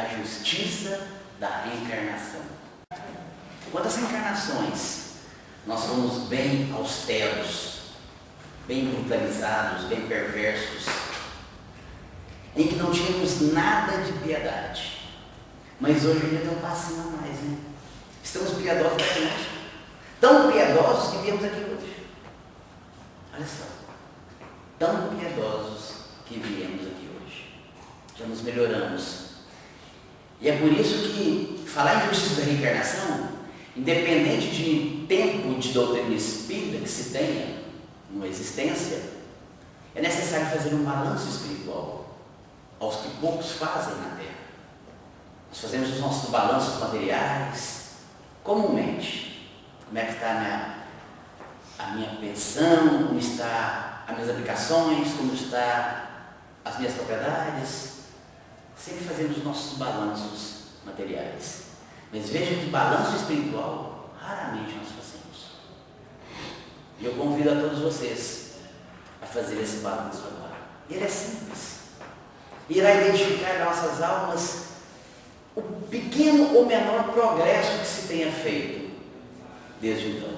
a justiça da reencarnação. Quantas reencarnações nós fomos bem austeros, bem brutalizados, bem perversos, em que não tínhamos nada de piedade. Mas hoje ainda deu um passinho a mais, né? Estamos piedosos até hoje. Tão piedosos que viemos aqui hoje. Olha só. Tão piedosos que viemos aqui hoje. Já nos melhoramos. E é por isso que falar em justiça da reencarnação, independente de tempo de doutrina espírita que se tenha numa existência, é necessário fazer um balanço espiritual, aos que poucos fazem na Terra. Nós fazemos os nossos balanços materiais, comumente. Como é que está a minha pensão, como está as minhas aplicações, como está as minhas propriedades. Sempre fazemos os nossos balanços materiais. Mas veja que balanço espiritual, raramente nós fazemos. E eu convido a todos vocês a fazer esse balanço agora. Ele é simples. Irá identificar nas nossas almas o pequeno ou menor progresso que se tenha feito desde então.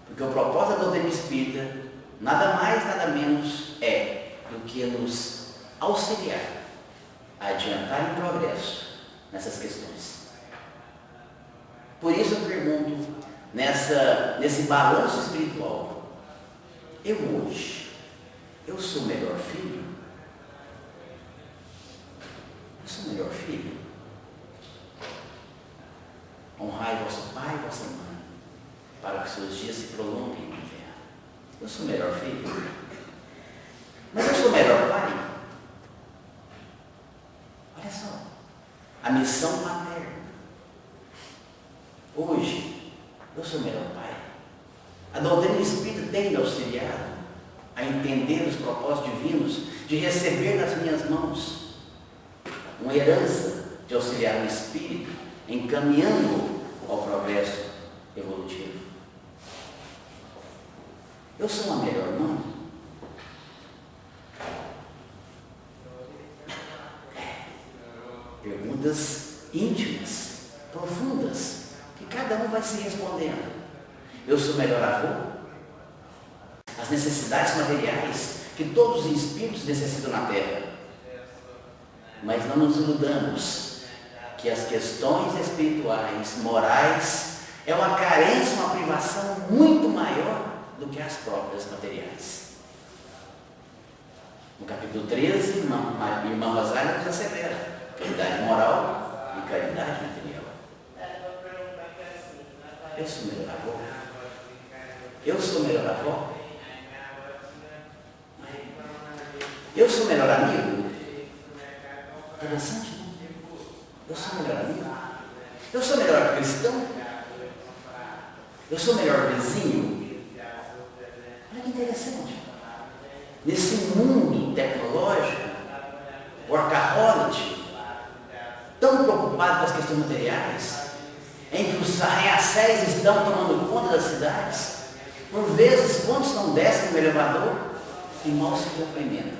Porque o propósito da doutrina espírita, nada mais, nada menos é do que nos auxiliar a adiantar em progresso nessas questões. Por isso eu pergunto, nesse balanço espiritual, eu hoje, eu sou o melhor filho? Eu sou o melhor filho? Honrai vosso pai e vossa mãe, para que seus dias se prolonguem na terra. Eu sou o melhor filho? Mas eu sou o melhor pai? Olha só, a missão paterna. Hoje, eu sou o melhor pai. A doutrina espírita tem me auxiliado a entender os propósitos divinos, de receber nas minhas mãos uma herança de auxiliar o espírito, encaminhando ao progresso evolutivo. Eu sou uma melhor mãe? Perguntas íntimas, profundas, que cada um vai se respondendo. Eu sou melhor avô? As necessidades materiais que todos os espíritos necessitam na Terra. Mas não nos iludamos que as questões espirituais, morais, é uma carência, uma privação muito maior do que as próprias materiais. No capítulo 13, irmã Rosália nos assevera caridade moral e caridade material. Eu sou melhor avô? Eu sou melhor avó? Eu sou melhor amigo? Interessante, não? Eu sou melhor amigo? Eu sou melhor cristão? Eu sou melhor vizinho? Olha que interessante. Nesse mundo tecnológico, workaholic, tão preocupado com as questões materiais, em que os arranha-céus estão tomando conta das cidades, por vezes, quantos não descem no elevador e mal se cumprimentam?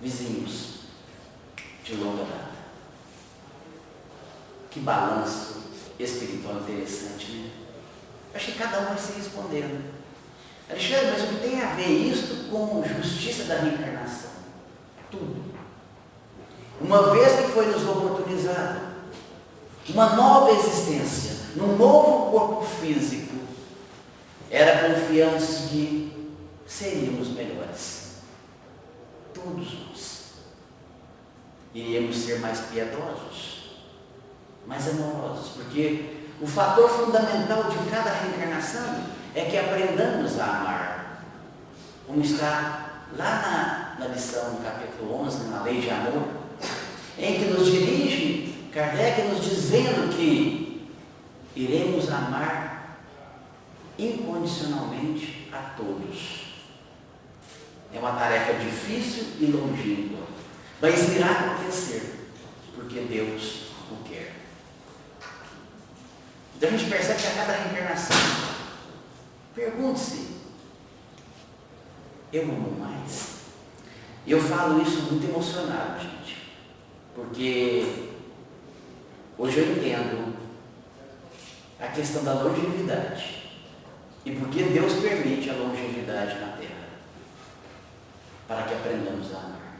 Vizinhos de longa data. Que balanço espiritual interessante, né? Acho que cada um vai se respondendo. Alexandre, mas o que tem a ver isso com justiça da reencarnação? Tudo. Uma vez que foi nos oportunizado uma nova existência, num novo corpo físico, era confiança de que seríamos melhores. Todos nós. Iríamos ser mais piedosos, mais amorosos, porque o fator fundamental de cada reencarnação é que aprendamos a amar. Como está lá na lição, no capítulo 11, na Lei de Amor, em que nos dirige Kardec nos dizendo que iremos amar incondicionalmente a todos. É uma tarefa difícil e longínqua, mas irá acontecer, porque Deus o quer. Então a gente percebe que a cada reencarnação, pergunte-se, eu amo mais? E eu falo isso muito emocionado, gente. Porque hoje eu entendo a questão da longevidade e porque Deus permite a longevidade na terra, para que aprendamos a amar.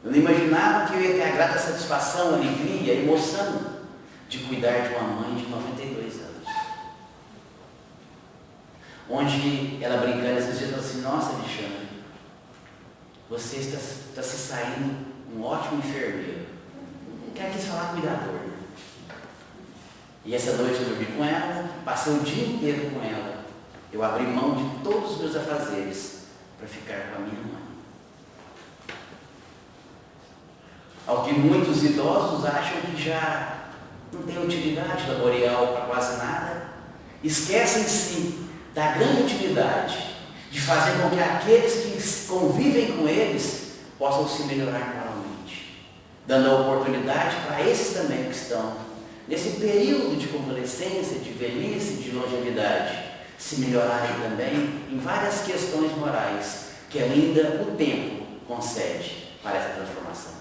Eu não imaginava que eu ia ter a grata satisfação, a alegria, a emoção de cuidar de uma mãe de 92 anos. Onde ela brincando esses dias falou assim: nossa, Alexandre, você está se saindo um ótimo enfermeiro. Quer quis falar cuidador. E essa noite eu dormi com ela, passei o dia inteiro com ela. Eu abri mão de todos os meus afazeres para ficar com a minha mãe. Ao que muitos idosos acham que já não tem utilidade laboral para quase nada, esquecem-se da grande utilidade de fazer com que aqueles que convivem com eles possam se melhorar moralmente, dando a oportunidade para esses também que estão nesse período de convalescência, de velhice, de longevidade, se melhorarem também em várias questões morais que ainda o tempo concede para essa transformação.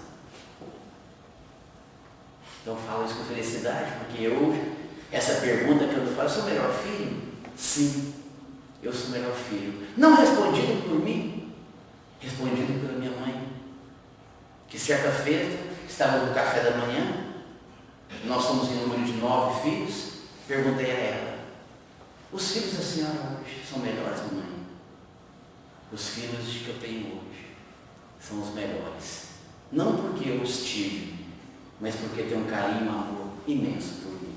Então eu falo isso com felicidade, porque essa pergunta que eu falo, eu sou o melhor filho? Sim, eu sou o melhor filho. Não respondido por mim, respondido pela minha mãe, que certa feita estava no café da manhã, nós somos em número de 9 filhos, perguntei a ela: os filhos da senhora hoje são melhores, mamãe? Os filhos que eu tenho hoje são os melhores. Não porque eu os tive, mas porque tem um carinho e um amor imenso por mim.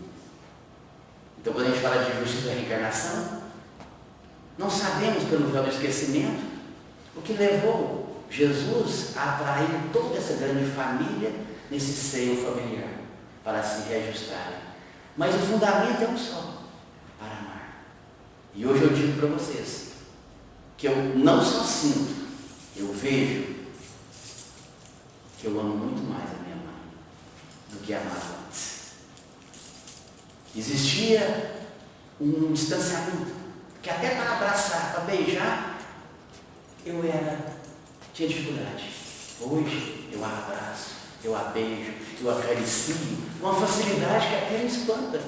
Então, quando a gente fala de justiça da reencarnação, não sabemos pelo véu do esquecimento o que levou Jesus a atrair toda essa grande família nesse seio familiar, para se reajustarem. Mas o fundamento é um só: para amar. E hoje eu digo para vocês que eu não só sinto, eu vejo que eu amo muito mais a minha mãe do que amava antes. Existia um distanciamento, que até para abraçar, para beijar, tinha dificuldade. Hoje eu a abraço, eu a beijo, eu a acaricio, com uma facilidade que até me espanta.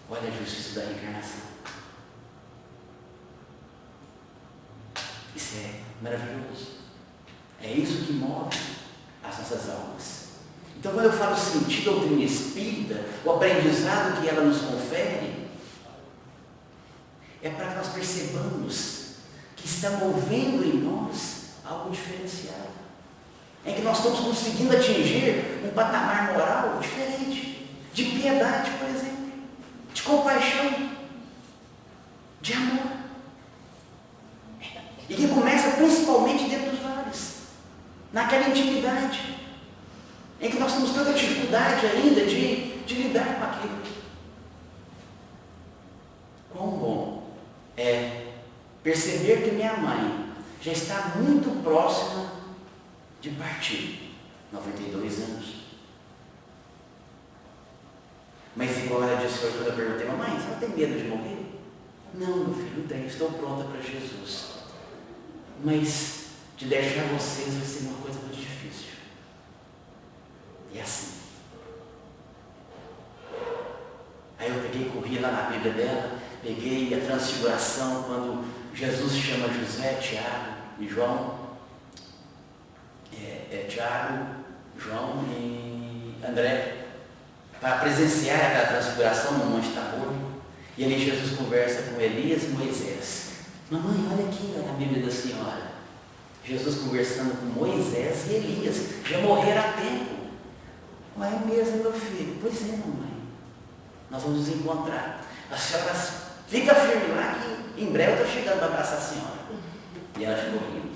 Olha a justiça da reencarnação. Isso é maravilhoso. É isso que move as nossas almas. Então, quando eu falo sentir doutrina espírita, o aprendizado que ela nos confere, é para que nós percebamos que está movendo em nós algo diferenciado, em que nós estamos conseguindo atingir um patamar moral diferente, de piedade, por exemplo, de compaixão, de amor, e que começa principalmente dentro dos lares, naquela intimidade, em que nós temos tanta dificuldade ainda de lidar com aquilo. Quão bom é perceber que minha mãe já está muito próxima de partir, 92 anos. Mas igual ela disse hoje, quando eu perguntei: mamãe, você não tem medo de morrer? Não, meu filho, não tenho, estou pronta para Jesus. Mas de deixar vocês vai ser uma coisa muito difícil. E assim. Aí eu peguei e corri lá na Bíblia dela, peguei a transfiguração, quando Jesus chama José, Tiago e João. Tiago, João e André, para presenciar aquela transfiguração no Monte Tabor. E ali Jesus conversa com Elias e Moisés. Mamãe, olha aqui na Bíblia da senhora. Jesus conversando com Moisés e Elias, já morreram há tempo. Mas é mesmo, meu filho. Pois é, mamãe. Nós vamos nos encontrar. A senhora fica firme lá que em breve eu estou chegando para abraçar a senhora. E ela ficou rindo.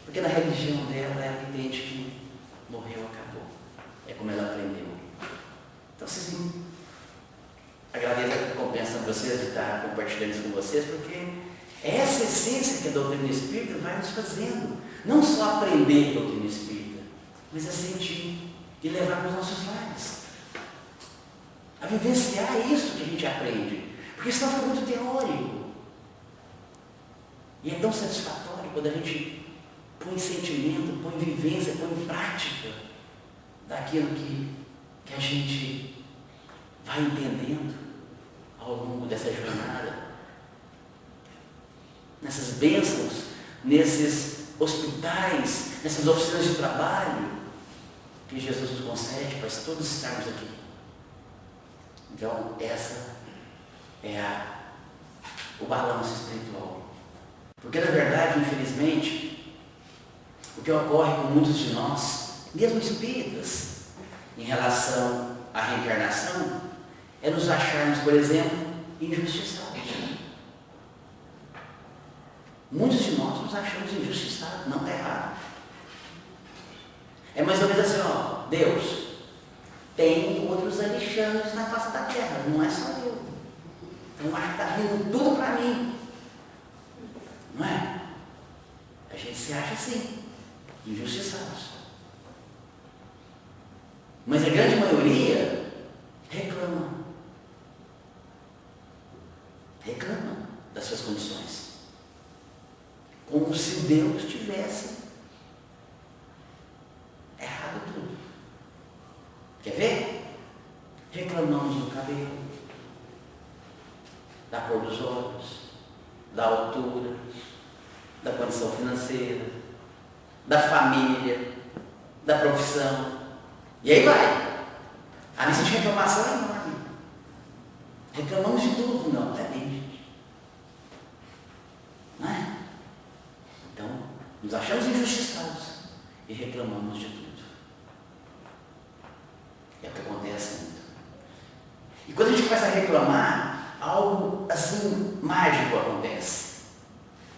Porque na religião dela, ela entende que morreu, acabou. É como ela aprendeu. Então, vocês agradeço a recompensa de vocês de estar compartilhando isso com vocês, porque é essa essência que a doutrina espírita vai nos fazendo. Não só aprender a doutrina espírita, mas a sentir e levar para os nossos lares. A vivenciar isso que a gente aprende. Porque senão fica muito teórico. E é tão satisfatório quando a gente põe sentimento, põe vivência, põe prática daquilo que a gente vai entendendo ao longo dessa jornada. Nessas bênçãos, nesses hospitais, nessas oficinas de trabalho que Jesus nos concede para todos estarmos aqui. Então, essa é o balanço espiritual. Porque, na verdade, infelizmente, o que ocorre com muitos de nós, mesmo espíritas, em relação à reencarnação, é nos acharmos, por exemplo, injustiçados. Muitos de nós nos achamos injustiçados, não está errado. É mais ou menos assim, ó, Deus, tem outros Alexandres na face da terra, não é só eu. Então acho que está vindo tudo para mim. Não é? A gente se acha assim, injustiçados. Mas a grande maioria reclama. Reclama das suas condições. Como se Deus tivesse errado tudo. Quer ver? Reclamamos do cabelo, da cor dos olhos, da altura, da condição financeira, da família, da profissão. E aí vai. A lista de reclamação é enorme. Reclamamos de tudo, não, é bem, gente. Não é? Então, nos achamos injustiçados e reclamamos de tudo. É o que acontece muito. E quando a gente começa a reclamar, algo assim mágico acontece.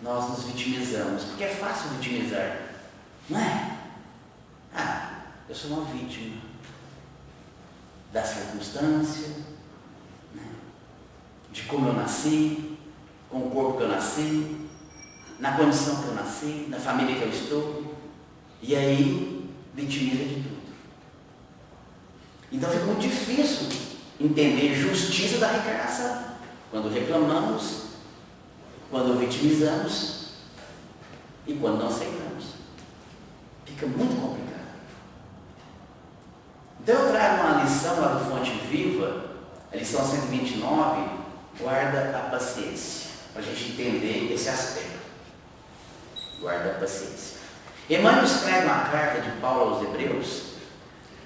Nós nos vitimizamos, porque é fácil vitimizar, não é? Eu sou uma vítima da circunstância, né? De como eu nasci, com o corpo que eu nasci, na condição que eu nasci, na família que eu estou, e aí vitimiza de tudo. Então fica muito difícil entender justiça da reencarnação. Quando reclamamos, quando vitimizamos e quando não aceitamos. Fica muito complicado. Então eu trago uma lição lá do Fonte Viva, a lição 129, guarda a paciência, para a gente entender esse aspecto. Guarda a paciência. Emmanuel escreve uma carta de Paulo aos Hebreus,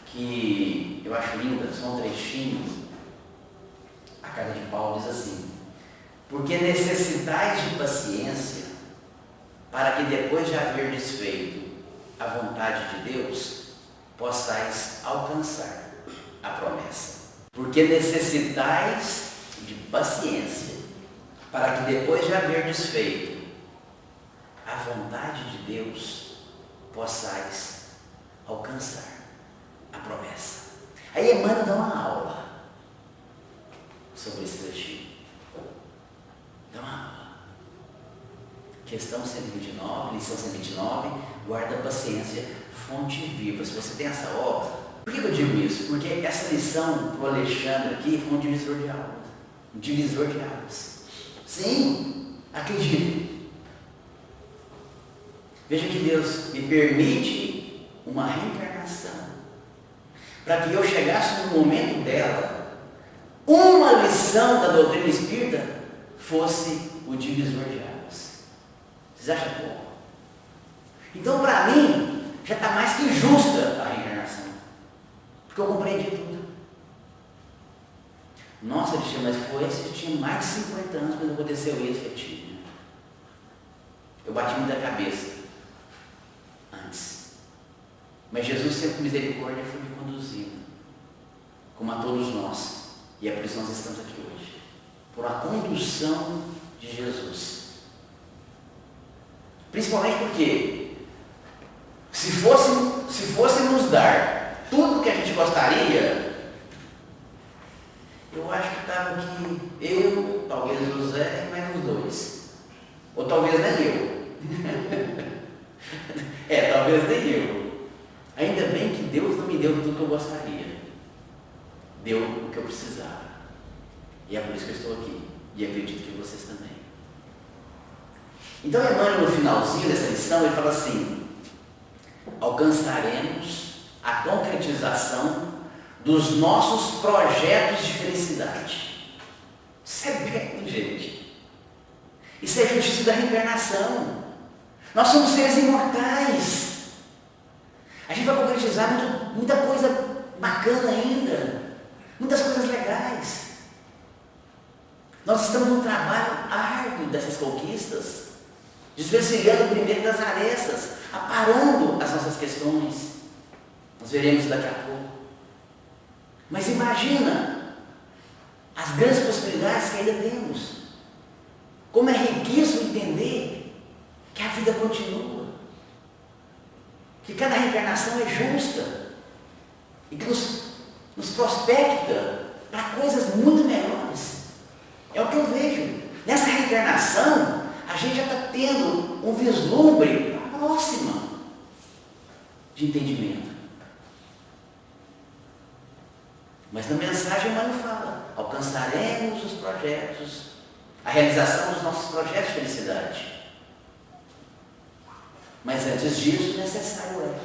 que eu acho linda, são um trechinho. A carta de Paulo diz assim: porque necessitais de paciência, para que depois de haver desfeito a vontade de Deus, possais alcançar a promessa. Porque necessitais de paciência, para que depois de haver desfeito a vontade de Deus, possais alcançar a promessa. Aí Emmanuel dá uma aula sobre esse trechinho. Dá uma aula. Questão 129, lição 129, guarda a paciência, Fonte Viva. Se você tem essa obra, por que eu digo isso? Porque essa lição para o Alexandre aqui foi um divisor de águas. Um divisor de águas. Sim, acredite. Veja que Deus me permite uma reencarnação para que eu chegasse no momento dela, uma lição da doutrina espírita fosse o divisor de águas. Vocês acham pouco? Então, para mim, já está mais que justa a reencarnação, porque eu compreendi tudo. Nossa, Alexandre, mas foi assim, eu tinha mais de 50 anos quando aconteceu isso, eu tinha. Eu bati muita cabeça antes. Mas Jesus, sempre com misericórdia, foi me conduzindo, como a todos nós. E é por isso que nós estamos aqui hoje. Por a condução de Jesus. Principalmente porque, se fosse nos dar tudo o que a gente gostaria, eu acho que estava aqui eu, talvez José e mais uns dois. Ou talvez nem eu. Talvez nem eu. Ainda bem que Deus não me deu tudo que eu gostaria. Deu o que eu precisava. E é por isso que eu estou aqui. E acredito que vocês também. Então Emmanuel, no finalzinho dessa lição, ele fala assim: alcançaremos a concretização dos nossos projetos de felicidade. Isso é bem, gente. Isso é justiça da reencarnação. Nós somos seres imortais. A gente vai concretizar muita coisa bacana ainda, muitas coisas legais. Nós estamos num trabalho árduo dessas conquistas, desvencilhando primeiro das arestas, aparando as nossas questões. Nós veremos daqui a pouco. Mas imagina as grandes possibilidades que ainda temos. Como é riquíssimo entender que a vida continua, que cada reencarnação é justa e que nos prospecta para coisas muito melhores. É o que eu vejo. Nessa reencarnação, a gente já está tendo um vislumbre próximo de entendimento. Mas na mensagem Emmanuel fala: alcançaremos os projetos, a realização dos nossos projetos de felicidade. Mas antes disso, necessário é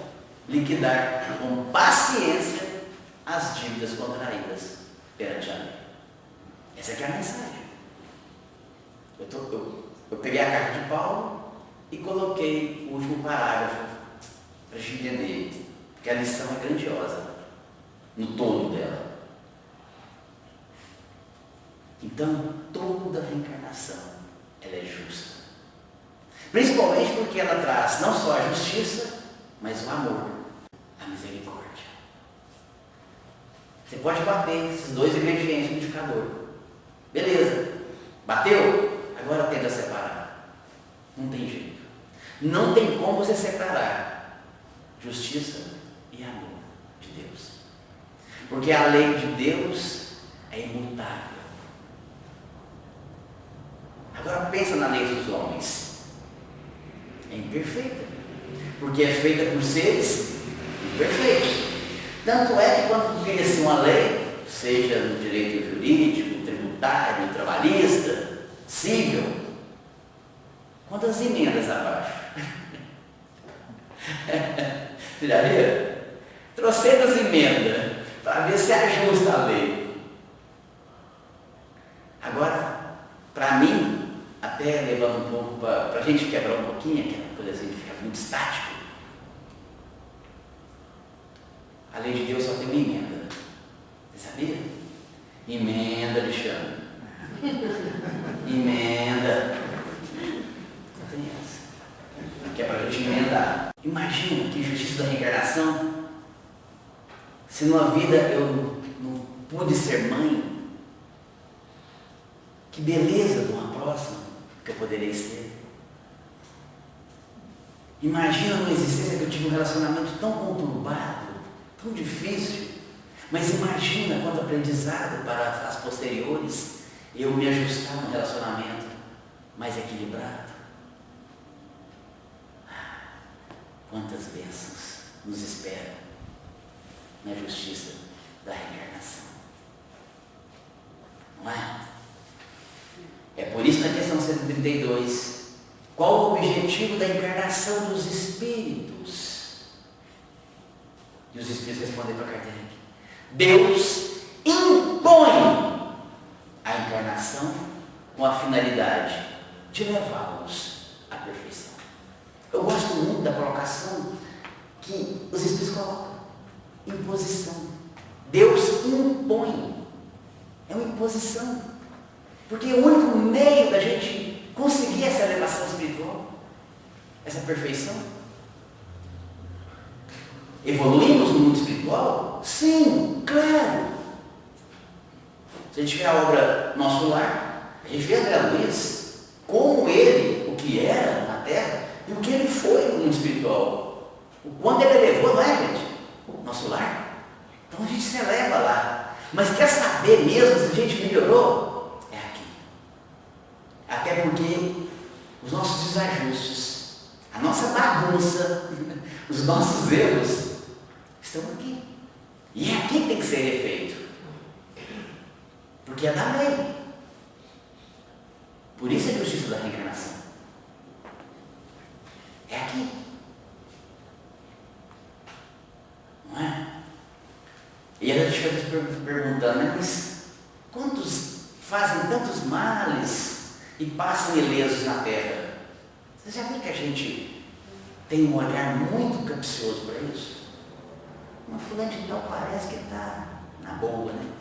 liquidar com paciência as dívidas contraídas perante a lei. Essa aqui é a mensagem. Eu peguei a carta de Paulo e coloquei o último parágrafo para a gente entender, porque a lição é grandiosa no todo dela. Então, toda reencarnação ela é justa. Principalmente porque ela traz não só a justiça, mas o amor, a misericórdia. Você pode bater esses dois ingredientes no liquidificador. Beleza, bateu? Agora tenta separar. Não tem jeito. Não tem como você separar justiça e amor de Deus. Porque a lei de Deus é imutável. Agora pensa na lei dos homens. É imperfeita. Porque é feita por seres imperfeitos. Tanto é que quando cria-se uma lei, seja no direito jurídico, tributário, trabalhista, civil, quantas emendas abaixo? Já viu? Trocentas emendas para ver se ajusta a lei. Agora, para mim, até levando um pouco para a gente quebrar um pouquinho, aquela coisa assim que fica muito estático, a lei de Deus só tem uma emenda. Você sabia? Emenda, Alexandre. Emenda. Só tem essa. Que é para a gente emendar. Imagina que injustiça da reencarnação. Se numa vida eu não pude ser mãe, que beleza de uma próxima que eu poderei ser. Imagina numa existência que eu tive um relacionamento tão conturbado, tão difícil, mas imagina quanto aprendizado para as posteriores eu me ajustar num relacionamento mais equilibrado. Quantas bênçãos nos esperam na justiça da reencarnação. Não é? É por isso na questão 132, qual o objetivo da encarnação dos espíritos? E os espíritos respondem para Kardec: Deus impõe a encarnação com a finalidade de levá-los à perfeição. Eu gosto muito da colocação que os espíritos colocam: imposição. Deus impõe. É uma imposição. Porque o único meio da gente conseguir essa elevação espiritual, essa perfeição, evoluímos no mundo espiritual? Sim, claro. Se a gente vê a obra Nosso Lar, a gente vê André Luiz, como ele, o que era na Terra, e o que ele foi no mundo espiritual. O quanto ele elevou, não é, gente? Nosso Lar. Então a gente se eleva lá. Mas quer saber mesmo se a gente melhorou? É aqui. Até porque os nossos desajustes, a nossa bagunça, os nossos erros estão aqui. E é aqui que tem que ser refeito. Porque é da lei. Por isso é a justiça da reencarnação. É aqui. Não é? E a gente fica perguntando, né? Mas quantos fazem tantos males e passam ilesos na terra? Você já viu que a gente tem um olhar muito capcioso para isso? Uma fulana de tal parece que está na boa, né?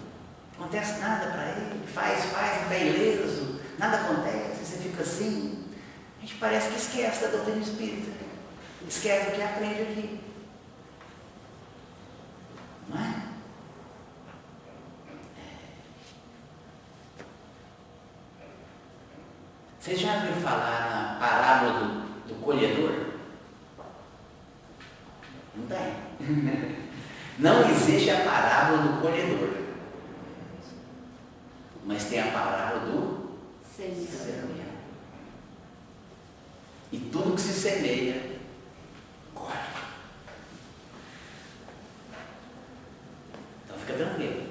Não acontece nada para ele, faz, está ileso, nada acontece, você fica assim. A gente parece que esquece da doutrina espírita, esquece do que aprende aqui. Não é? Vocês já ouviram falar na parábola do colhedor? Não tem. Não existe a parábola do colhedor. Mas tem a parábola do semeador. E tudo que se semeia, colhe. Então fica tranquilo.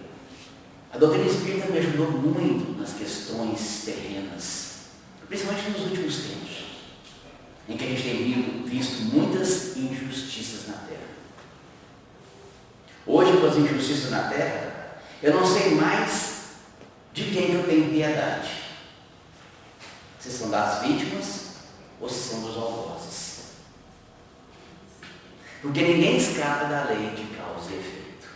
A doutrina espírita me ajudou muito nas questões terrenas, principalmente nos últimos tempos, em que a gente tem visto muitas injustiças na Terra. Hoje, com as injustiças na Terra, eu não sei mais de quem eu tenho piedade. Se são das vítimas ou se são dos algozes. Porque ninguém escapa da lei de causa e efeito.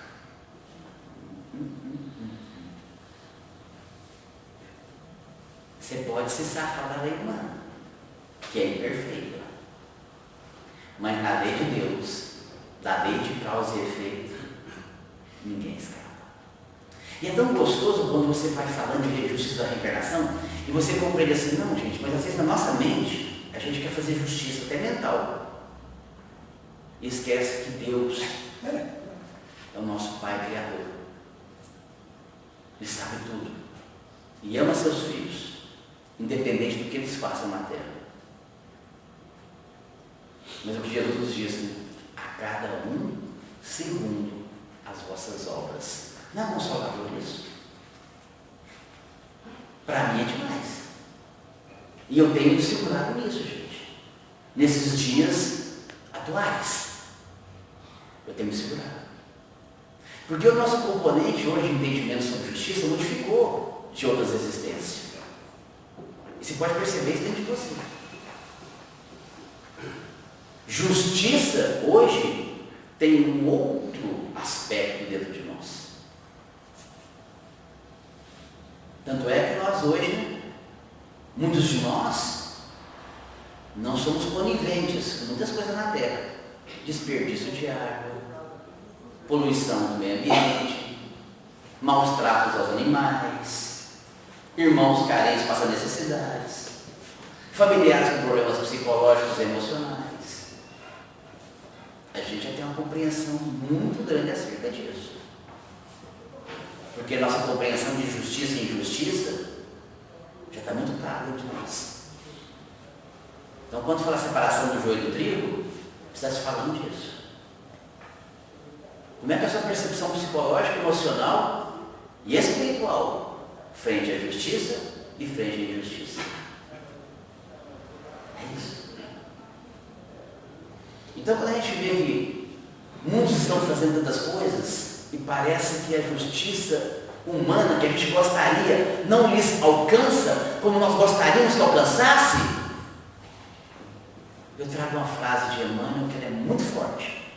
Você pode se safar da lei humana, que é imperfeita. Mas na lei de Deus, da lei de causa e efeito, ninguém escapa. E é tão gostoso quando você vai falando de justiça da reencarnação e você compreende assim, não gente, mas às vezes na nossa mente a gente quer fazer justiça até mental. E esquece que Deus é o nosso Pai Criador. Ele sabe tudo. E ama seus filhos, independente do que eles façam na terra. Mas o que Jesus nos diz, né? A cada um segundo as vossas obras. Não é consolador isso? Para mim é demais. E eu tenho me segurado nisso, gente. Nesses dias atuais. Eu tenho me segurado. Porque o nosso componente hoje de entendimento sobre justiça modificou de outras existências. E você pode perceber isso dentro de você. Justiça hoje tem um outro aspecto dentro de nós. Tanto é que nós hoje, muitos de nós, não somos coniventes com muitas coisas na Terra. Desperdício de água, poluição do meio ambiente, maus tratos aos animais, irmãos carentes passando necessidades, familiares com problemas psicológicos e emocionais. A gente já tem uma compreensão muito grande acerca disso. Porque a nossa compreensão de justiça e injustiça já está muito clara dentro de nós. Então, quando fala a separação do joio e do trigo, está se falando disso. Como é que é a sua percepção psicológica, emocional e espiritual frente à justiça e frente à injustiça? É isso. Então, quando a gente vê que muitos estão fazendo tantas coisas e parece que a justiça humana que a gente gostaria não lhes alcança como nós gostaríamos que alcançasse, eu trago uma frase de Emmanuel que ela é muito forte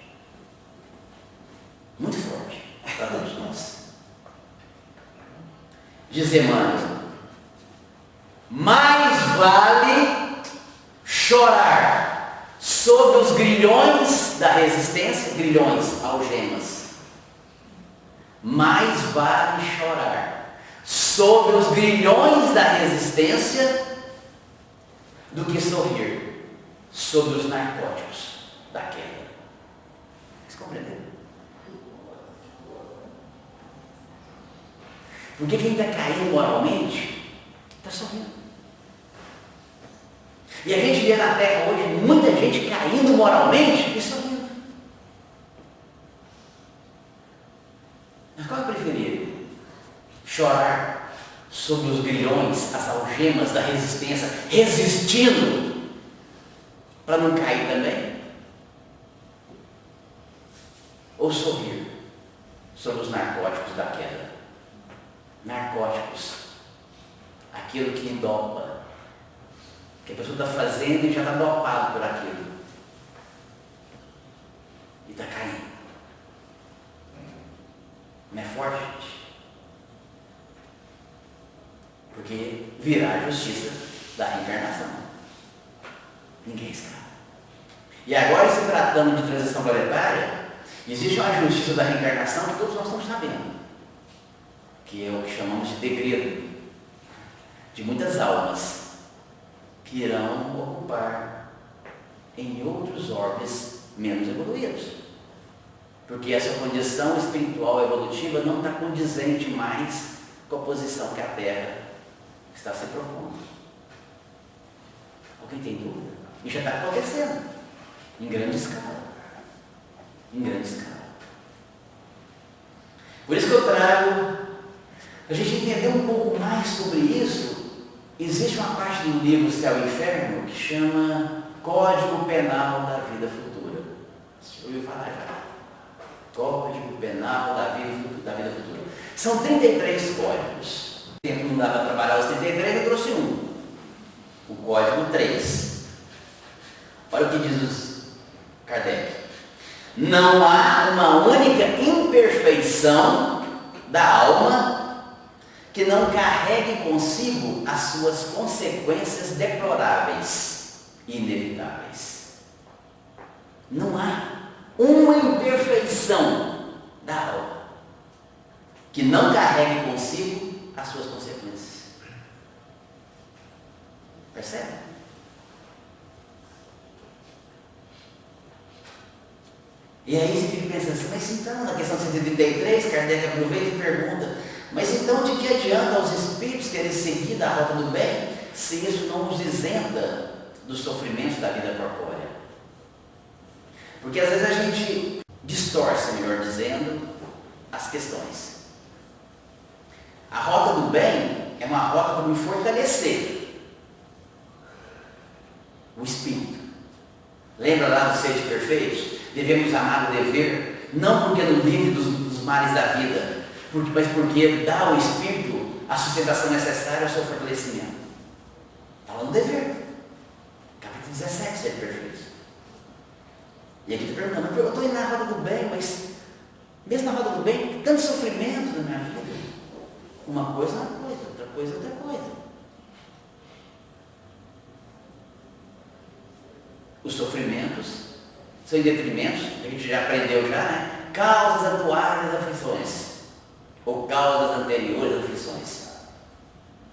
para todos nós. Diz Emmanuel: mais vale chorar sobre os grilhões da resistência, grilhões, algemas. Mais vale chorar sobre os grilhões da resistência do que sorrir sobre os narcóticos da queda. Vocês compreenderam? Porque quem está caindo moralmente está sorrindo. E a gente vê na Terra hoje muita gente caindo moralmente e sorrindo. Mas qual é o preferido? Chorar sobre os grilhões, as algemas da resistência, resistindo para não cair também? ou sorrir sobre os narcóticos da queda. Narcóticos, aquilo que dopa, que a pessoa está fazendo e já está dopado por aquilo, e está caindo. Não é forte, gente? Porque virá a justiça da reencarnação. Ninguém escapa. E agora, se tratando de transição planetária, existe uma justiça da reencarnação que todos nós estamos sabendo, que é o que chamamos de degredo, de muitas almas que irão ocupar em outros orbes menos evoluídos. Porque essa condição espiritual evolutiva não está condizente mais com a posição que a Terra está se propondo. Alguém tem dúvida? E já está acontecendo, em grande escala. Em grande escala. Por isso que eu trago, a gente entender um pouco mais sobre isso. Existe uma parte do livro Céu e Inferno que chama Código Penal da Vida Futura. Você ouviu falar já? Código Penal da Vida Futura. São 33 códigos. O tempo não dá para trabalhar os 33, eu trouxe um. O código 3. Olha o que diz Kardec. Não há uma única imperfeição da alma que não carregue consigo as suas consequências deploráveis e inevitáveis. Não há uma imperfeição da alma que não carregue consigo as suas consequências. Percebe? E aí você fica pensando assim, mas então, na questão 133, Kardec aproveita e pergunta, mas então de que adianta aos espíritos querer seguir da rota do bem, se isso não os isenta dos sofrimentos da vida corpórea? Porque às vezes a gente distorce, melhor dizendo, as questões. A rota do bem é uma rota para me fortalecer o espírito. Lembra lá dos seres perfeitos? Devemos amar o dever, não porque nos livre dos males da vida, mas porque dá ao espírito a sustentação necessária ao seu fortalecimento. Está lá no dever, capítulo 17, seres perfeitos. E aqui está perguntando, eu estou indo na roda do bem, mas mesmo na roda do bem, tem tanto sofrimento na minha vida. Uma coisa é uma coisa, outra coisa é outra coisa. Os sofrimentos são em detrimentos, a gente já aprendeu né? Causas atuais das aflições, ou causas anteriores das aflições.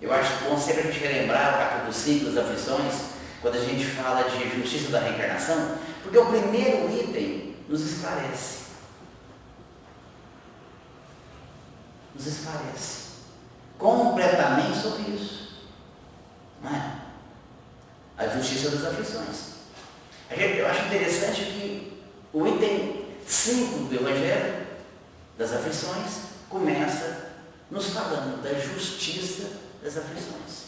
Eu acho bom sempre a gente relembrar o capítulo 5 das aflições, quando a gente fala de justiça da reencarnação, porque o primeiro item nos esclarece. Nos esclarece completamente sobre isso. Não é? A justiça das aflições. Eu acho interessante que o item 5 do Evangelho das aflições começa nos falando da justiça das aflições.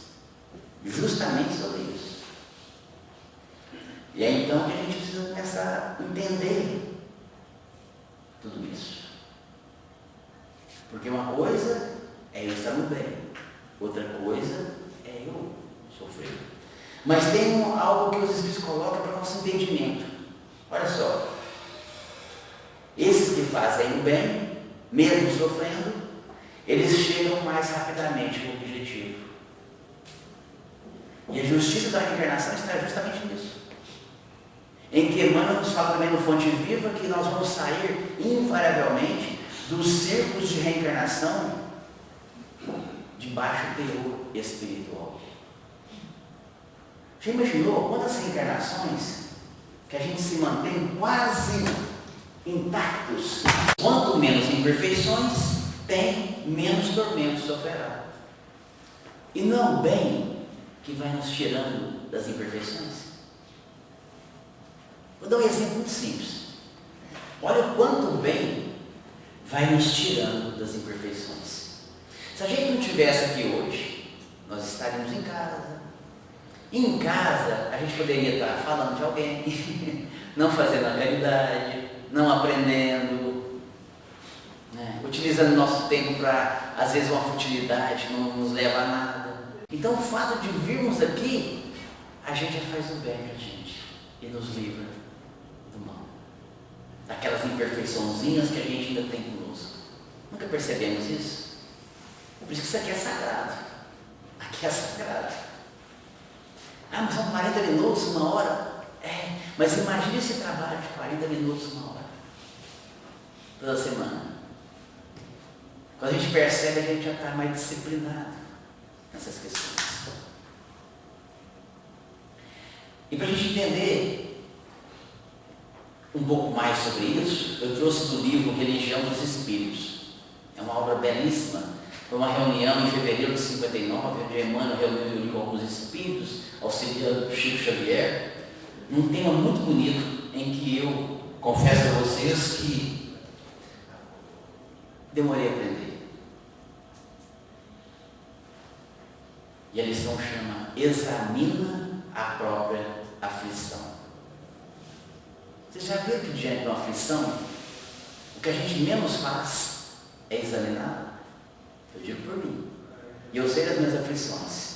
Justamente sobre isso. E é então que a gente precisa começar a entender tudo isso. Porque uma coisa é eu estar no bem, outra coisa é eu sofrer. Mas tem algo que os Espíritos colocam para o nosso entendimento. Olha só, esses que fazem o bem, mesmo sofrendo, eles chegam mais rapidamente no objetivo. E a justiça da reencarnação está justamente nisso. Em que Emmanuel nos fala também no Fonte Viva que nós vamos sair invariavelmente dos círculos de reencarnação de baixo teor espiritual. Já imaginou quantas reencarnações que a gente se mantém quase intactos? Quanto menos imperfeições tem, menos tormentos sofrerá. E não o bem que vai nos tirando das imperfeições. Vou dar um exemplo muito simples. Olha o quanto o bem vai nos tirando das imperfeições. Se a gente não estivesse aqui hoje, nós estaríamos em casa. E em casa, a gente poderia estar falando de alguém, não fazendo a caridade, não aprendendo, utilizando nosso tempo para, às vezes, uma futilidade que não nos leva a nada. Então, o fato de virmos aqui, a gente já faz o bem para a gente e nos livra do mal, daquelas imperfeiçãozinhas que a gente ainda tem conosco. Nunca percebemos isso? Por isso que isso aqui é sagrado. Aqui é sagrado. Ah, mas são 40 minutos, uma hora. Mas imagine esse trabalho de 40 minutos, uma hora, toda semana. Quando a gente percebe, a gente já está mais disciplinado nessas questões. E para a gente entender um pouco mais sobre isso, eu trouxe do livro Religião dos Espíritos. É uma obra belíssima. Foi uma reunião em fevereiro de 59, onde Emmanuel reuniu com alguns espíritos, auxiliando Chico Xavier, num tema muito bonito, em que eu confesso a vocês que demorei a aprender. E a lição chama Examina a própria aflição. Você já viu que diante de uma aflição, o que a gente menos faz é examinar? Eu digo por mim. E eu sei das minhas aflições.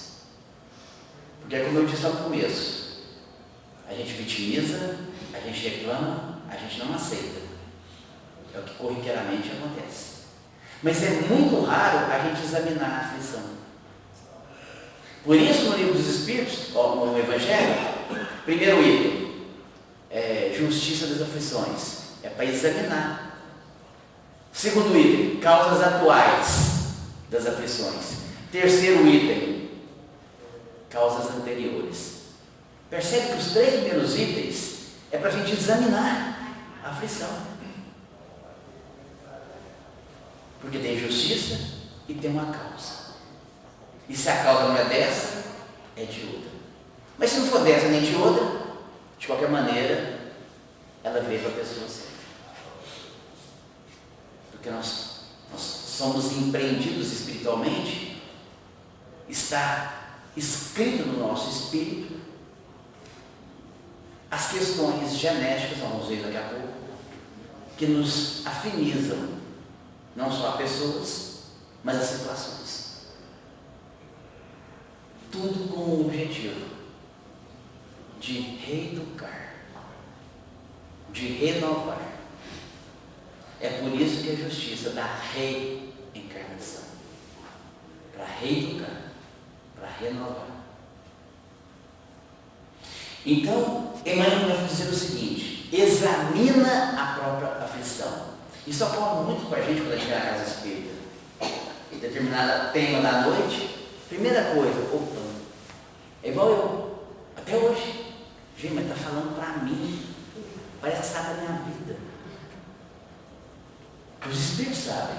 Porque é como eu disse lá no começo. A gente vitimiza, a gente reclama, a gente não aceita. É o que corriqueiramente acontece. Mas é muito raro a gente examinar a aflição. Por isso, no livro dos Espíritos, no Evangelho, primeiro item, justiça das aflições. É para examinar. Segundo item, causas atuais das aflições. Terceiro item, causas anteriores. Percebe que os 3 primeiros itens é para a gente examinar a aflição. Porque tem justiça e tem uma causa. E se a causa não é dessa, é de outra. Mas se não for dessa nem de outra, de qualquer maneira, ela veio para a pessoa certa. Porque nós somos empreendidos espiritualmente, está escrito no nosso espírito as questões genéticas, vamos ver daqui a pouco, que nos afinizam não só a pessoas, mas a situações. Tudo com o objetivo de reeducar, de renovar. É por isso que a justiça da reencarnação, para reeducar, para renovar. Então, Emmanuel vai dizer o seguinte: examina a própria aflição. Isso ocorre muito com a gente quando a gente vai à casa espírita. Em determinado tema da noite, primeira coisa, é igual eu, até hoje. Gente, mas está falando para mim, parece que sabe da minha vida. Os espíritos sabem.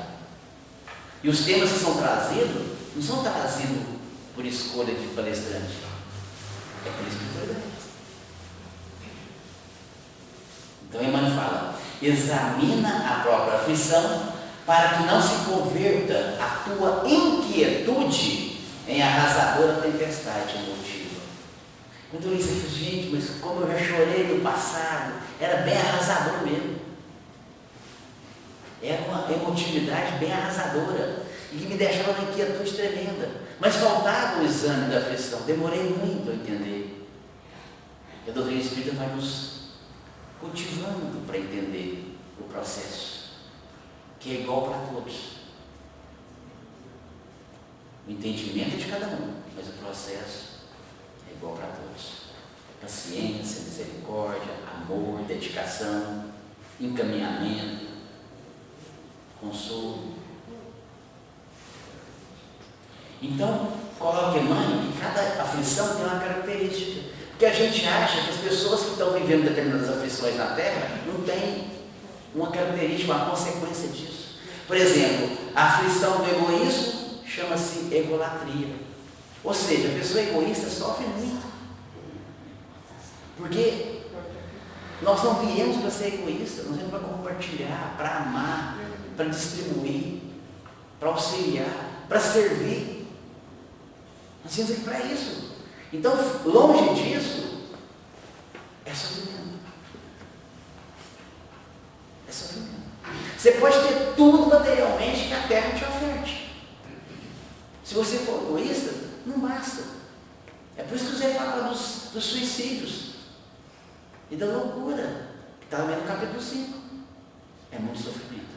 E os temas que são trazidos, não são trazidos por escolha de palestrante, é por espiritualidade. Então Emmanuel fala: examina a própria aflição para que não se converta a tua inquietude em arrasadora tempestade emotiva. Quando eu li isso, gente, mas como eu já chorei no passado, era bem arrasador mesmo. Era uma emotividade bem arrasadora e que me deixava uma inquietude tremenda. Mas faltava o exame da aflição, demorei muito a entender. E a doutrina espírita vai nos cultivando para entender o processo, que é igual para todos. O entendimento é de cada um, mas o processo é igual para todos. Paciência, misericórdia, amor, dedicação, encaminhamento, consolo. Então, coloque Emmanuel que cada aflição tem uma característica. Porque a gente acha que as pessoas que estão vivendo determinadas aflições na Terra não têm uma característica, uma consequência disso. Por exemplo, a aflição do egoísmo chama-se egolatria. Ou seja, a pessoa egoísta sofre muito. Porque nós não viemos para ser egoístas, nós viemos para compartilhar, para amar, para distribuir, para auxiliar, para servir. Nós viemos aqui para isso. Então, longe disso, é sofrimento. É sofrimento. Você pode ter tudo materialmente que a terra te oferte. Se você for egoísta, não basta. É por isso que José fala dos suicídios e da loucura, que está no capítulo 5. É muito sofrimento.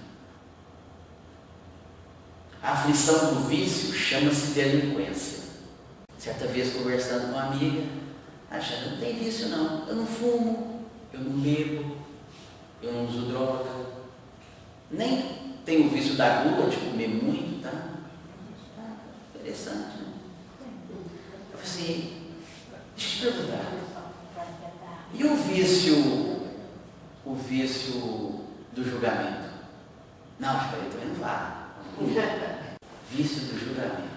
A aflição do vício chama-se delinquência. Certa vez, conversando com uma amiga, achando, não tem vício não, eu não fumo, eu não bebo, eu não uso droga, nem tenho o vício da gula, de comer muito, tá? Interessante, né? Eu falei assim, deixa eu te perguntar, e o vício do julgamento? Não, eu também não falo. Vício do julgamento.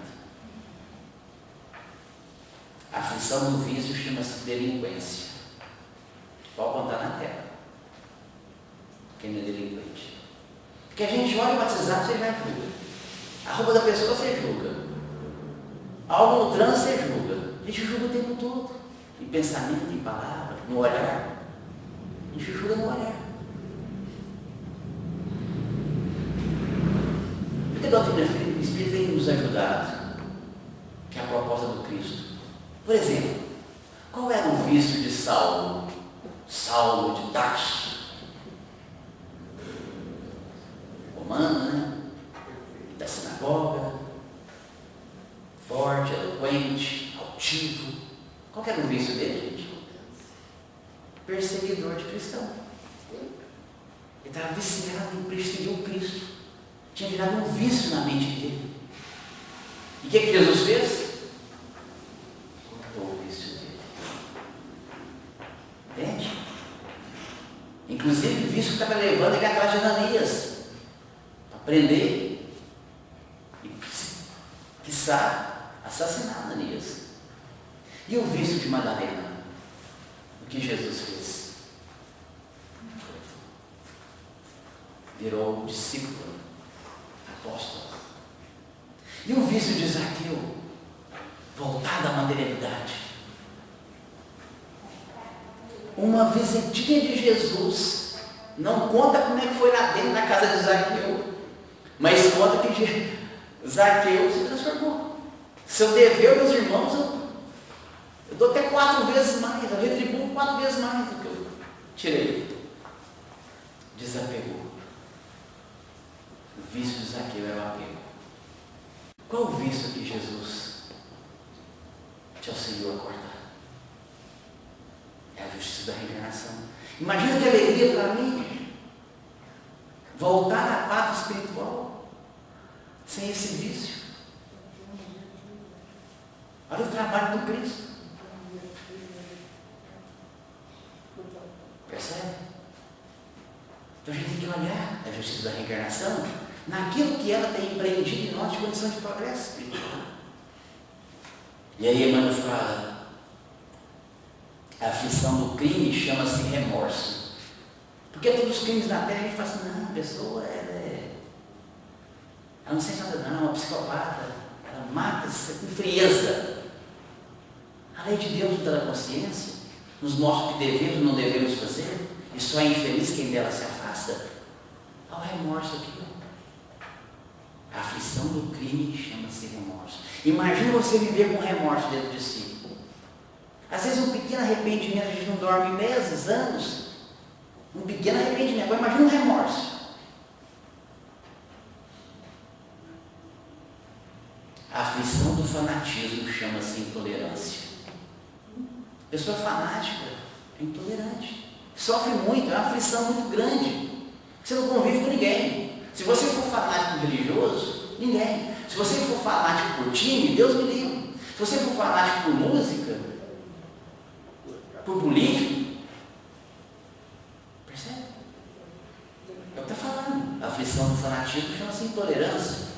A aflição do vício chama-se delinquência. Pode contar na terra. Quem é delinquente? Porque a gente olha o WhatsApp, você já julga. A roupa da pessoa, você julga. Algo no trânsito, você julga. A gente julga o tempo todo. Em pensamento, em palavra, no olhar. A gente julga no olhar. Porque a doutrina espírita tem nos ajudado, que é a proposta do Cristo. Por exemplo, qual era o vício de Saulo? Saulo de Tarso. Romano, né? Da sinagoga, forte, eloquente, altivo. Qual era o vício dele, gente? Perseguidor de cristão. Ele estava viciado em perseguir o Cristo. Tinha virado um vício na mente dele. E o que Jesus fez? Cortou o vício dele. Entende? Inclusive o vício que estava levando ele atrás de Ananias. Para prender. E, quiçá, assassinar Ananias. E o vício de Madalena? O que Jesus fez? Virou discípulo, apóstolo. E o vício de Zaqueu? Voltado à materialidade. Uma visitinha de Jesus. Não conta como é que foi lá dentro da casa de Zaqueu, mas conta que Zaqueu se transformou. Se eu dever aos meus irmãos, eu dou até 4 vezes mais, eu retribuo 4 vezes mais do que eu tirei. Desapegou. O vício de Zaqueu é o apego. Qual o vício que Jesus te auxiliou a cortar? É a justiça da reencarnação. Imagina que alegria para mim voltar à pátria espiritual sem esse vício. Olha o trabalho do Cristo. Percebe? Então a gente tem que olhar a justiça da reencarnação naquilo que ela tem empreendido em nós de condição de progresso espiritual. E aí Emmanuel fala, a aflição do crime chama-se remorso. Porque todos os crimes da terra a gente fala assim, não, a pessoa ela não sente nada não, é uma psicopata, ela mata-se com frieza. A lei de Deus nos dá a consciência, nos mostra o que devemos e não devemos fazer, e só é infeliz quem dela se afasta. Há o remorso aqui. A aflição do crime chama-se remorso. Imagina você viver com remorso dentro de si. Às vezes um pequeno arrependimento, a gente não dorme meses, anos. Um pequeno arrependimento. Agora imagina um remorso. A aflição do fanatismo chama-se intolerância. Pessoa fanática é intolerante. Sofre muito, é uma aflição muito grande. Você não convive com ninguém. Se você for fanático religioso, ninguém. Se você for fanático por time, Deus me livre. Se você for fanático por música, por político, percebe? É o que está falando. A aflição do fanatismo chama-se intolerância.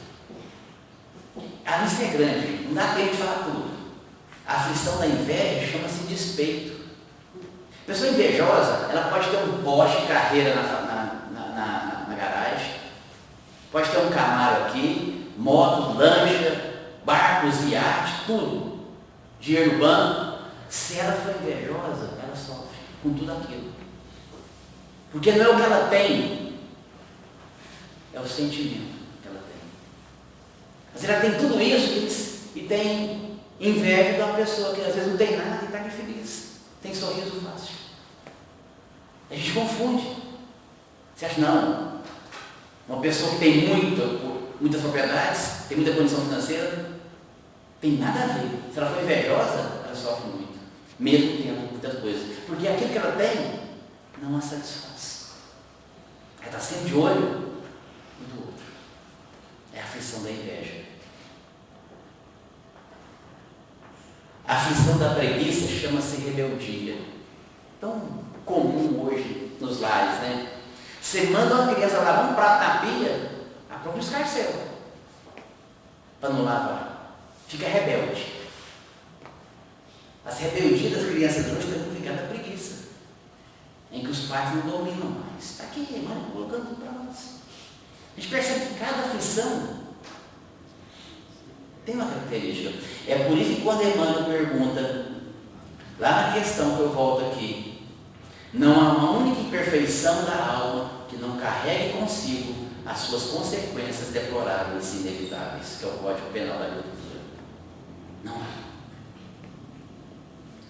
A lista é grande, não dá tempo de falar tudo. A aflição da inveja chama-se despeito. Pessoa invejosa, ela pode ter um Porsche Carreira na garagem, pode ter um Camaro aqui, moto, lancha, barcos, iate, tudo. Dinheiro no banco. Se ela for invejosa, ela sofre com tudo aquilo. Porque não é o que ela tem o sentimento que ela tem. Mas ela tem tudo isso e tem inveja de uma pessoa que às vezes não tem nada e está aqui feliz. Tem sorriso fácil. A gente confunde. Você acha, não, uma pessoa que tem muitas propriedades, tem muita condição financeira, tem nada a ver. Se ela for invejosa, ela sofre muito, mesmo tendo muitas coisas. Porque aquilo que ela tem não a satisfaz. Ela está sempre de olho no do outro. É a aflição da inveja. A aflição da preguiça chama-se rebeldia. Tão comum hoje nos lares, né? Você manda uma criança lavar um prato na pia, a própria escarcela, para não lavar. Fica rebelde. As rebeldias das crianças hoje estão muito ligadas à preguiça, em que os pais não dominam mais. Está aqui, mano, colocando tudo para nós. A gente percebe que cada aflição tem uma característica. É por isso que quando Emmanuel pergunta, lá na questão que eu volto aqui, não há uma única imperfeição da alma que não carregue consigo as suas consequências deploráveis e inevitáveis, que é o Código Penal da Agricultura. Não há.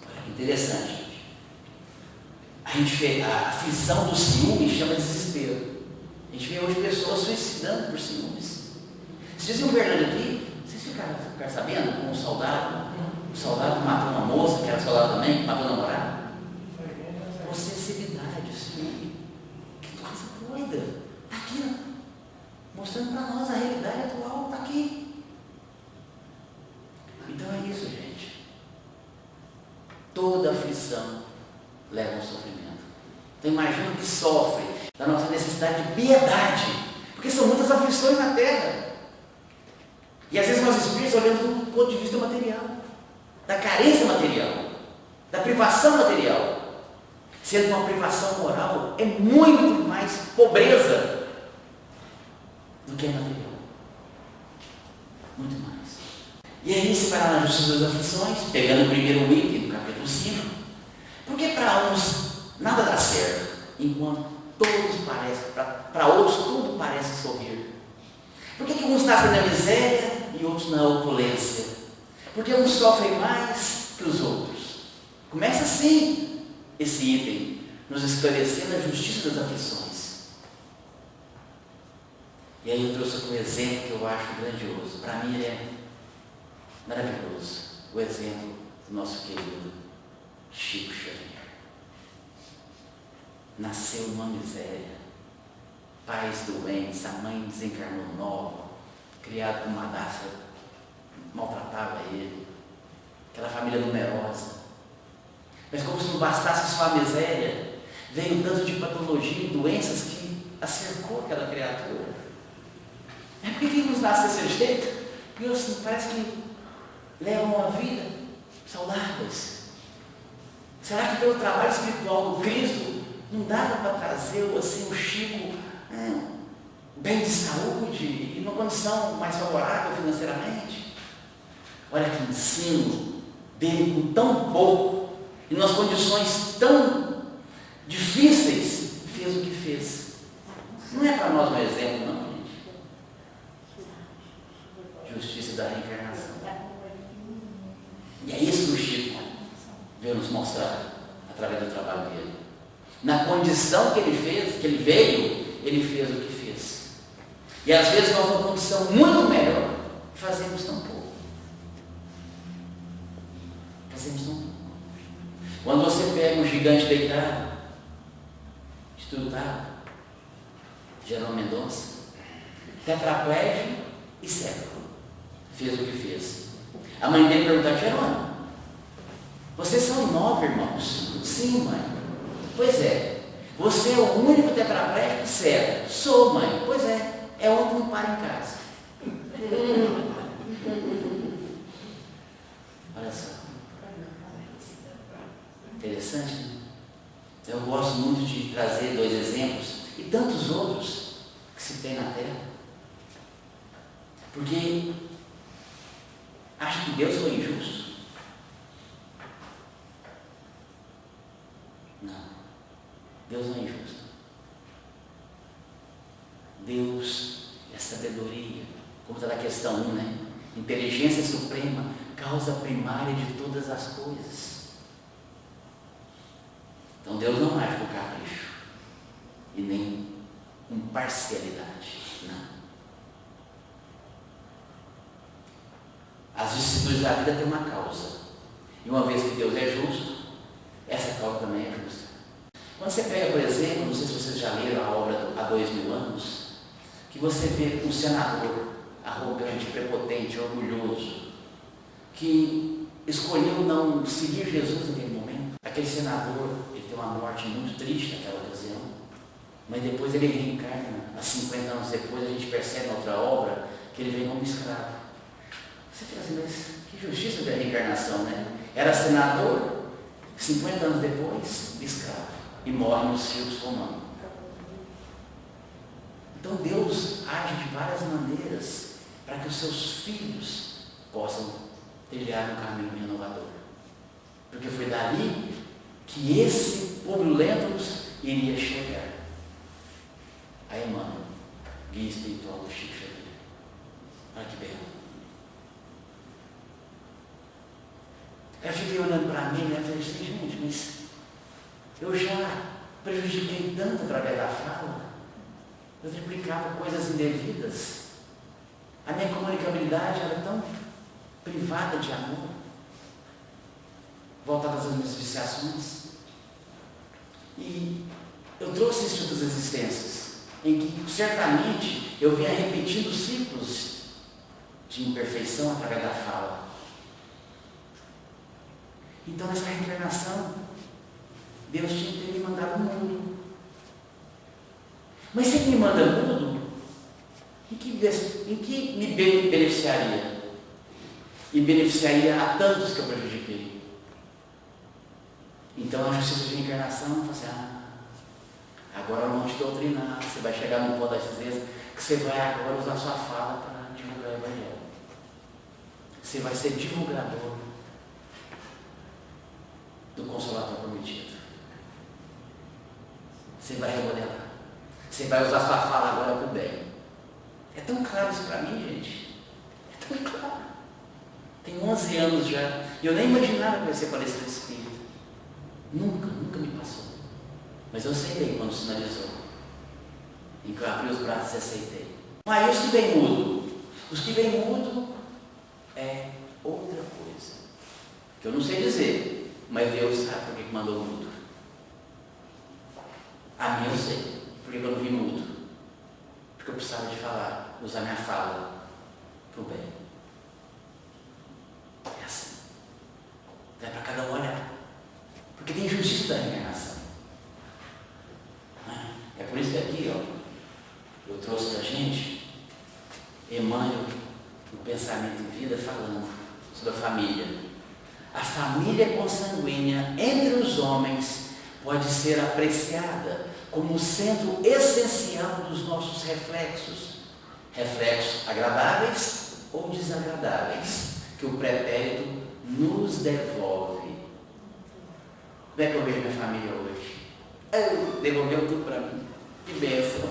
Olha que interessante. A aflição do ciúme chama de desespero. A gente vê hoje pessoas suicidando por ciúmes. Vocês viram um Bernardo aqui? Vocês ficaram sabendo com um soldado? O soldado matou uma moça, que era soldado também, que matou o namorado. Possessividade, ciúme. Que coisa doida. Está aqui, ó, mostrando para nós a realidade atual. Está aqui. Então é isso, gente. Toda aflição leva ao sofrimento. Então imagina que sofre da nossa necessidade de piedade. Porque são muitas aflições na terra. E às vezes nós espíritos olhamos do ponto de vista material, da carência material, da privação material. Sendo uma privação moral é muito mais pobreza do que é material. Muito mais. E aí se vai lá na justiça das aflições, pegando o primeiro item do capítulo 5, porque para uns nada dá certo, enquanto todos parecem, para outros tudo parece sorrir. Por que uns nascem na miséria e outros na opulência? Porque uns sofrem mais que os outros. Começa assim esse item, nos esclarecendo a justiça das aflições. E aí eu trouxe aqui um exemplo que eu acho grandioso. Para mim ele é maravilhoso. O exemplo do nosso querido Chico Xavier. Nasceu numa miséria, pais doentes, a mãe desencarnou nova, criado por uma madrasta, maltratava ele, aquela família numerosa. Mas como se não bastasse só a miséria, veio um tanto de patologia e doenças que acercou aquela criatura. É porque quem nos nasce desse jeito, e assim, parece que levam uma vida saudáveis. Será que pelo trabalho espiritual do Cristo não dava para trazer assim, um Chico bem de saúde e numa condição mais favorável financeiramente? Olha que ensino dele com tão pouco e nas condições tão difíceis, fez o que fez. Não é para nós um exemplo, não, gente. Justiça da reencarnação. E é isso que o Chico veio nos mostrar através do trabalho dele. Na condição que ele fez, que ele veio, ele fez o que fez. E às vezes nós uma condição muito melhor, fazemos tão pouco. Fazemos tão pouco. Quando você pega um gigante deitado, estrutado, Jerônimo Mendonça, tetraplégico e cego, fez o que fez. A mãe dele perguntou: Jerônimo, vocês são 9 irmãos? Sim, mãe. Pois é. Você é o único tetraplégico e cego? Sou, mãe. Pois é. É um que não para em casa. Olha só. Interessante, né? Eu gosto muito de trazer 2 exemplos e tantos outros que se tem na Terra. Porque acho que Deus foi injusto? Não. Deus não é injusto. Deus é sabedoria, como está na questão 1, né? Inteligência suprema, causa primária de todas as coisas. Então Deus não age por capricho e nem com parcialidade, não. As vicissitudes da vida têm uma causa, e uma vez que Deus é justo, essa causa também é justa. Quando você pega, por exemplo, não sei se vocês já leram a obra Há 2000 anos, que você vê um senador arrogante, prepotente, orgulhoso, que escolheu não seguir Jesus naquele momento. Aquele senador, ele tem uma morte muito triste naquela ocasião, mas depois ele reencarna. Há 50 anos depois a gente percebe na outra obra que ele vem como escravo. Você fica assim, mas que justiça da reencarnação, né? Era senador, 50 anos depois, escravo, e morre no circo romano. Então Deus age de várias maneiras para que os seus filhos possam trilhar um caminho renovador. Porque foi dali que esse Públio Lentulus iria chegar a Emmanuel, guia espiritual do Chico Xavier. Olha que belo. Eu fiquei olhando para mim e falei assim, gente, mas eu já prejudiquei tanto através da fala, eu triplicava coisas indevidas, a minha comunicabilidade era tão privada de amor, voltada às minhas viciações. E eu trouxe isso de outras existências, em que certamente eu vinha repetindo ciclos de imperfeição através da fala. Então nessa reencarnação, Deus tinha que ter me mandado mudo. Mas se Ele me manda mudo, em que me beneficiaria? E beneficiaria a tantos que eu prejudiquei. Então a justiça de reencarnação fala assim, agora eu vou te doutrinar, você vai chegar num ponto da tristeza que você vai agora usar sua fala para divulgar o Evangelho. Você vai ser divulgador do Consolador prometido. Você vai remodelar. Você vai usar sua fala agora para o bem. É tão claro isso para mim, gente. É tão claro. Tem 11 anos já. E eu nem imaginava que eu ia ser palestrante espírita. Nunca me passou. Mas eu aceitei quando sinalizou. Em que eu abri os braços e aceitei. Aí os que vêm mudo. Os que vêm mudo é outra coisa. Que eu não sei dizer. Mas Deus sabe por que mandou mudo. A mim eu sei. Por que eu não vim mudo? Porque eu precisava de falar, usar minha fala para o bem. É assim. É para cada um olhar. Porque tem justiça da reencarnação. É por isso que aqui, eu trouxe para a gente Emmanuel, o pensamento em vida, falando sobre a família. A família consanguínea entre os homens pode ser apreciada como sendo essencial dos nossos reflexos. Reflexos agradáveis ou desagradáveis, que o pretérito nos devolve. Como é que eu vejo minha família hoje? Devolveu tudo para mim. Que bênção.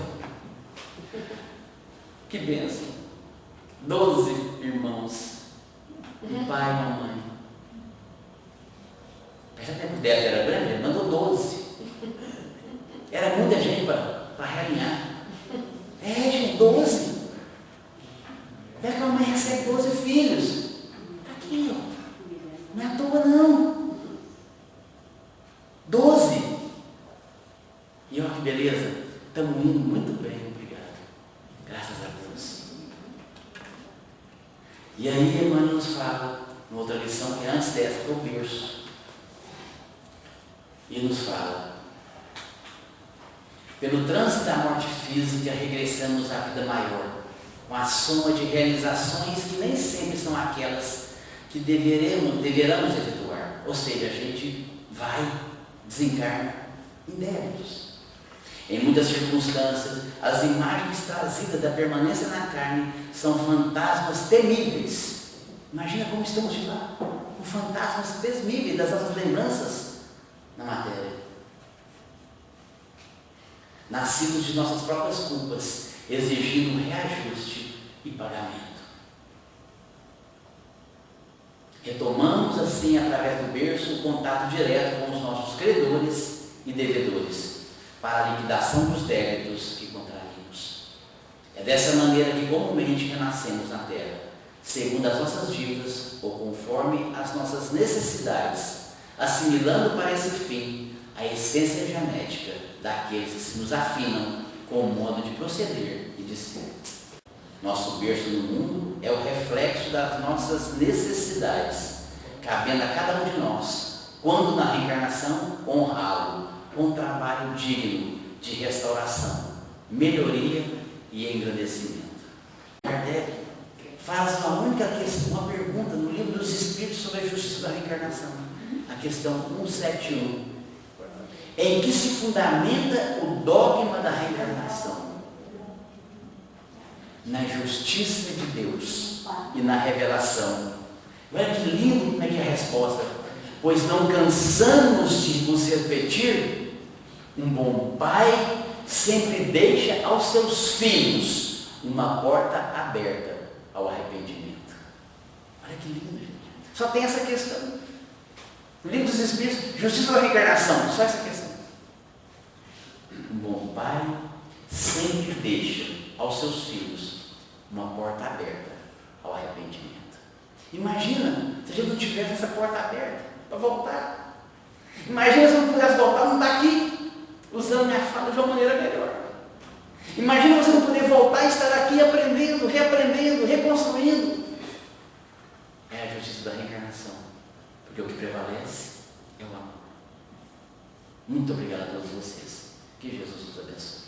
Que bênção. 12 irmãos. Um pai e uma mãe. Já que o débito era grande, ele mandou 12. Era muita gente para realinhar. Gente, 12. Como é que a mãe recebe 12 filhos? Está aqui, não é à toa não. 12. E olha que beleza. Estamos indo muito bem, obrigado. Graças a Deus. E aí Emmanuel nos fala, uma outra lição que antes dessa, para o berço. E nos fala, pelo trânsito da morte física, regressamos à vida maior, com a soma de realizações que nem sempre são aquelas que deveramos efetuar. Ou seja, a gente vai, desencarna em débitos. Em muitas circunstâncias, as imagens trazidas da permanência na carne são fantasmas temíveis. Imagina como estamos de lá, com fantasmas temíveis das nossas lembranças na matéria, nascidos de nossas próprias culpas exigindo reajuste e pagamento. Retomamos assim, através do berço, o contato direto com os nossos credores e devedores, para a liquidação dos débitos que contraímos. É dessa maneira que comumente renascemos na terra, segundo as nossas dívidas ou conforme as nossas necessidades, assimilando para esse fim a essência genética daqueles que se nos afinam com o modo de proceder e de ser. Nosso berço no mundo é o reflexo das nossas necessidades, cabendo a cada um de nós, quando na reencarnação, honrá-lo com um trabalho digno de restauração, melhoria e engrandecimento. Kardec faz uma única questão, uma pergunta no Livro dos Espíritos sobre a justiça da reencarnação, a questão 171, em que se fundamenta o dogma da reencarnação? Na justiça de Deus e na revelação. Olha que lindo como é que é a resposta. Pois não cansamos de vos repetir, um bom pai sempre deixa aos seus filhos uma porta aberta ao arrependimento. Olha que lindo, gente. Só tem essa questão. No Livro dos Espíritos, justiça da reencarnação, só essa questão. Um bom pai sempre deixa aos seus filhos uma porta aberta ao arrependimento. Imagina se a gente não tivesse essa porta aberta para voltar. Imagina se eu não pudesse voltar, não está aqui, usando minha fala de uma maneira melhor. Imagina você não poder voltar e estar aqui aprendendo, reaprendendo, reconstruindo. É a justiça da reencarnação, porque o que prevalece é o amor. Muito obrigado a todos vocês. Que Jesus nos abençoe.